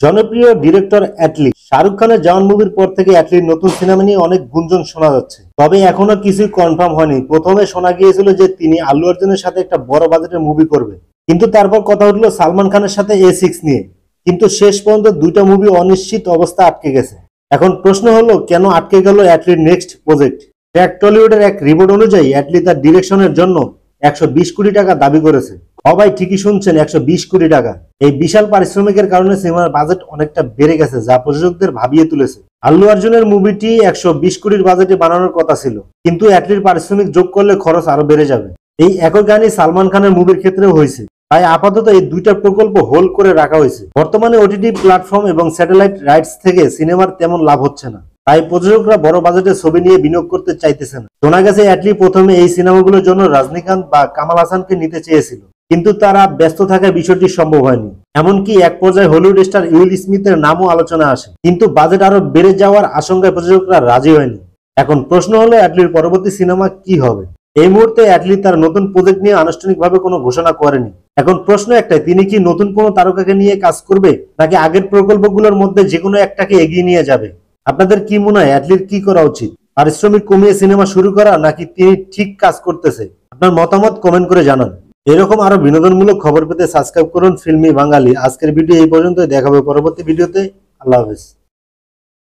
জনপ্রিয় ডিরেক্টর অ্যাটলি শাহরুখ খানের জওয়ান মুভির পর থেকে অ্যাটলির নতুন সিনেমা নিয়ে অনেক গুঞ্জন শোনা যাচ্ছে, তবে এখনো কিছুই কনফার্ম হয়নি। প্রথমে শোনা গিয়েছিল যে তিনি আল্লু অর্জুনের সাথে একটা বড় বাজেটের মুভি করবে, কিন্তু তারপর কথা উঠলো সালমান খানের সাথে A6 নিয়ে। কিন্তু শেষ পর্যন্ত দুইটা মুভি অনিশ্চিত অবস্থা আটকে গেছে। এখন প্রশ্ন হলো, কেন আটকে গেল অ্যাটলির নেক্সট প্রজেক্ট? ট্র্যাক টলিউডের এক রিপোর্ট অনুযায়ী অ্যাটলি তার ডিরেকশনের জন্য 120 কোটি টাকা দাবি করেছে। সবাই ঠিকই শুনছেন, 120 কোটি টাকা। এই বিশাল পারিশ্রমিকের কারণে সিনেমার বাজেট অনেকটা বেড়ে গেছে, যা প্রযোজকদের ভাবিয়ে তুলেছে। আল্লু অর্জুনের মুভিটি 120 কোটির বাজেটে বানানোর কথা ছিল, কিন্তু অ্যাটলির পারিশ্রমিক যোগ করলে খরচ আরো বেড়ে যাবে। এই একই কাহিনী সালমান খানের মুভির ক্ষেত্রেও হয়েছে। তাই আপাতত এই দুইটা প্রকল্প হোল্ড করে রাখা হয়েছে। বর্তমানে ওটিটি প্ল্যাটফর্ম এবং স্যাটেলাইট রাইটস থেকে সিনেমার তেমন লাভ হচ্ছে না, তাই প্রযোজকরা বড় বাজেটের ছবি নিয়ে বিনিয়োগ করতে চাইতেছে না। শোনা গেছে অ্যাটলি প্রথমে এই সিনেমাগুলোর জন্য রজনীকান্ত বা কামাল হাসানকে নিতে চেয়েছিল, কিন্তু তারা ব্যস্ত থাকায় বিষয়টি সম্ভব হয়নি। এমনকি এক পর্যায়ে হলিউড স্টার উইল স্মিথের নামও আলোচনা আসে, কিন্তু বাজেট আরো বেড়ে যাওয়ার আশঙ্কায় প্রযোজকরা রাজি হয়নি। এখন প্রশ্ন হলো, অ্যাটলির পরবর্তী সিনেমা কি হবে? এই মুহূর্তে অ্যাটলি তার নতুন প্রজেক্ট নিয়ে আনুষ্ঠানিকভাবে কোনো ঘোষণা করেনি। এখন প্রশ্ন একটাই, তিনি কি নতুন কোনো তারকাকে নিয়ে কাজ করবে, নাকি আগের প্রকল্পগুলোর মধ্যে যে কোনো একটাকে এগিয়ে নিয়ে যাবে? আপনাদের কি মনে হয়, অ্যাটলির কি করা উচিত? পারিশ্রমিক কমিয়ে সিনেমা শুরু করা, নাকি তিনি ঠিক কাজ করতেছে? আপনার মতামত কমেন্ট করে জানান। এরকম আরো বিনোদনমূলক খবর পেতে সাবস্ক্রাইব করুন ফিল্মি বাঙালি। আজকের ভিডিও এই পর্যন্তই, দেখা হবে পরবর্তী ভিডিওতে। আল্লাহ হাফেজ।